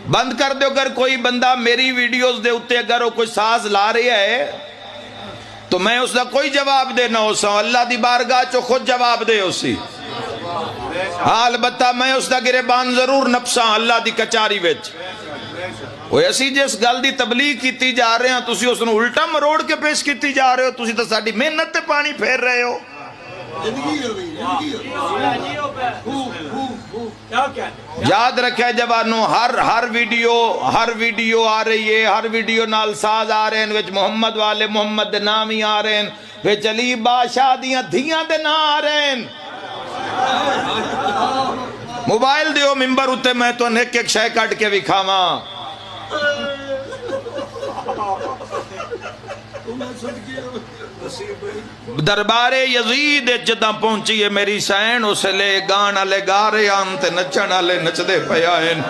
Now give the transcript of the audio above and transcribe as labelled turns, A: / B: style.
A: بند کر دو اگر کوئی بندہ میری ویڈیوز دے اتے اگر وہ کوئی ساز لا رہا ہے تو میں اس کا کوئی جواب دے نہ ہو سا اللہ دی بارگاہ چو خود جواب دے اسی ہاں البتہ میں اس کا گریبان ضرور نپساں اللہ دی کچاری وچ وہ اسی جس گل دی تبلیغ کیتی جا رہے ہیں تسی اس نے الٹا مروڑ کے پیش کیتی جا رہے ہو تسی تو ساڈی محنت تے پانی پھیر رہے ہو یاد رکھے جوانو ہر ویڈیو آ رہی ہے ہر ویڈیو نال ساز آ رہے ہیں وچ محمد والے محمد دے نام ہی آ رہے ہیں وچ علی بادشاہ دیاں دھیاں دے نام آ رہے ہیں موبائل دیو ممبر اتے میں تو ایک ایک شے کٹ کے وکھاواں دربار یزید جداں پہنچی ہے میری سین اسے لے گانا لے گا رہے آن تے نچن آلے نچ دے پیائن